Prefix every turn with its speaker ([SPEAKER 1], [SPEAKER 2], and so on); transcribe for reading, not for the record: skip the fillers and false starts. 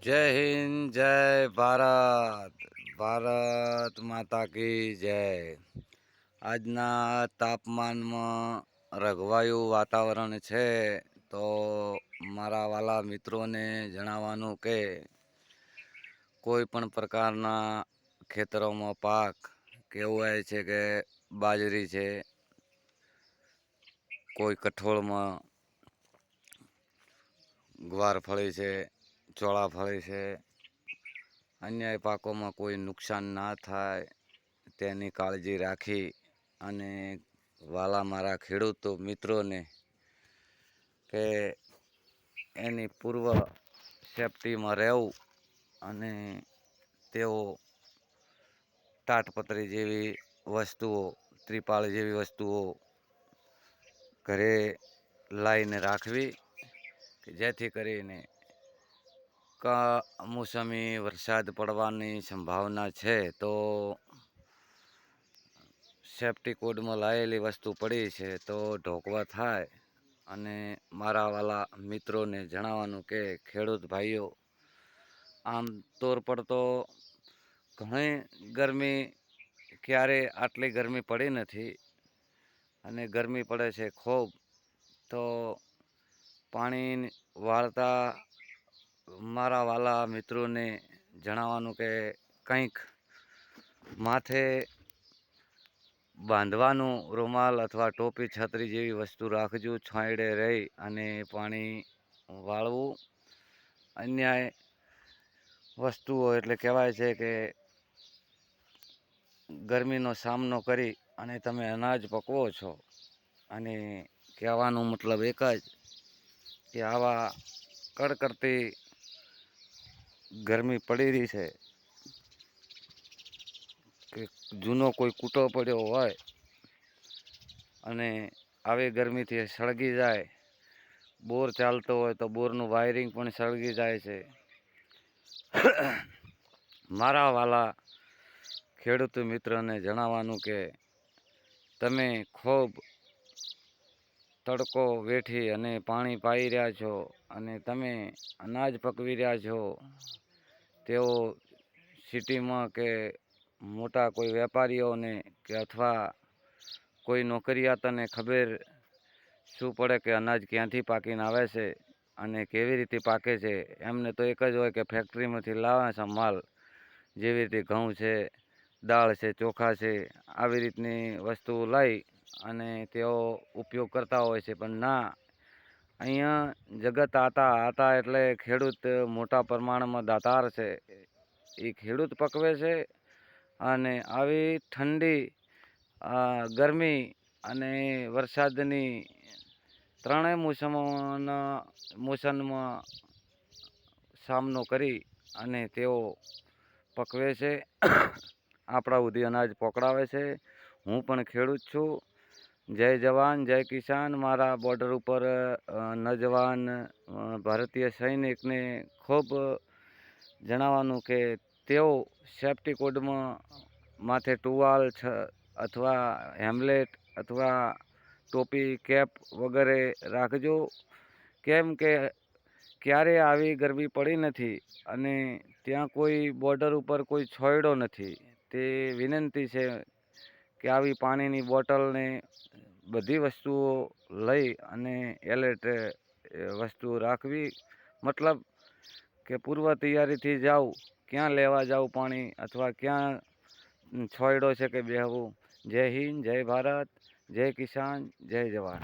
[SPEAKER 1] જય હિન્દ, જય ભારત. ભારત માતા કી જય. આજના તાપમાનમાં રઘવાયું વાતાવરણ છે, તો મારા વાલા મિત્રોને જણાવવાનું કે કોઈ પણ પ્રકારના ખેતરોમાં પાક કેવું હોય છે કે બાજરી છે, કોઈ કઠોળમાં ગુવાર ફળી છે, ચોળા ફળી છે, અન્ય પાકોમાં કોઈ નુકસાન ના થાય તેની કાળજી રાખી અને વાલા મારા ખેડૂતો મિત્રોને કે એની પૂર્વ સેફટીમાં રહેવું અને તેઓ તાટપત્રી જેવી વસ્તુઓ, ત્રિપાળ જેવી વસ્તુઓ ઘરે લાવીને રાખવી કે જેથી કરીને કમોસમી વરસાદ પડવાની સંભાવના છે, તો સેફટી કોડમાં લાવેલી વસ્તુ પડી છે તો ઢોકવા થાય. અને મારા વાલા મિત્રોને જણાવવાનું કે ખેડૂત ભાઈઓ, આમ તોર પર તો ઘણી ગરમી, ક્યારે આટલી ગરમી પડી નથી અને ગરમી પડે છે ખૂબ, તો પાણી વાળતા મારા વાલા મિત્રોને જણાવવાનું કે કંઈક માથે બાંધવાનું રૂમાલ અથવા ટોપી છત્રી જેવી વસ્તુ રાખજો, છાંયડે રહી અને પાણી વાળવું. અન્ય વસ્તુઓ એટલે કહેવાય છે કે ગરમીનો સામનો કરી અને તમે અનાજ પકવો છો, અને કહેવાનો મતલબ એક જ કે આવા કડકડતી ગરમી પડી રહી છે કે જૂનો કોઈ કૂટો પડ્યો હોય અને આવી ગરમીથી સળગી જાય, બોર ચાલતો હોય તો બોરનું વાયરિંગ પણ સળગી જાય છે. મારા વાલા ખેડૂત મિત્રોને જણાવવાનું કે તમે ખૂબ તડકો વેઠી અને પાણી પાઈ રહ્યા છો અને તમે અનાજ પકવી રહ્યા છો, તેઓ સિટીમાં કે મોટા કોઈ વેપારીઓને કે અથવા કોઈ નોકરિયાતને ખબર શું પડે કે અનાજ ક્યાંથી પાકીને આવે છે અને કેવી રીતે પાકે છે. એમને તો એક જ હોય કે ફેક્ટરીમાંથી લાવે છે માલ, જેવી રીતે ઘઉં છે, દાળ છે, ચોખા છે, આવી રીતની વસ્તુ લઈ અને તેઓ ઉપયોગ કરતા હોય છે. પણ ના, અહીંયા જગત આતા એટલે ખેડૂત મોટા પ્રમાણમાં દાતાર છે. એ ખેડૂત પકવે છે અને આવી ઠંડી, ગરમી અને વરસાદની ત્રણેય મોસમમાં સામનો કરી અને તેઓ પકવે છે, આપણા સુધી અનાજ પકડાવે છે. હું પણ ખેડૂત છું. જય જવાન, જય કિસાન. મારા બોર્ડર ઉપર નજવાન ભારતીય સૈનિકને ખૂબ જણાવવાનું કે તેઓ સેફટી કોડમાં માથે ટુવાલ અથવા હેમલેટ અથવા ટોપી, કેપ વગેરે રાખજો. કેમ કે ક્યારે આવી ગરમી પડી નથી અને ત્યાં કોઈ બોર્ડર ઉપર કોઈ છોયડો નથી. તે વિનંતી છે કે આવી પાણીની બોટલને બધી વસ્તુઓ લઈ અને એલર્ટ વસ્તુઓ રાખવી. મતલબ કે પૂર્વ તૈયારીથી જાઓ, ક્યાં લેવા જાઓ પાણી અથવા ક્યાં છોયડો છે કે બેહવું. જય હિન્દ, જય ભારત, જય કિસાન, જય જવાન.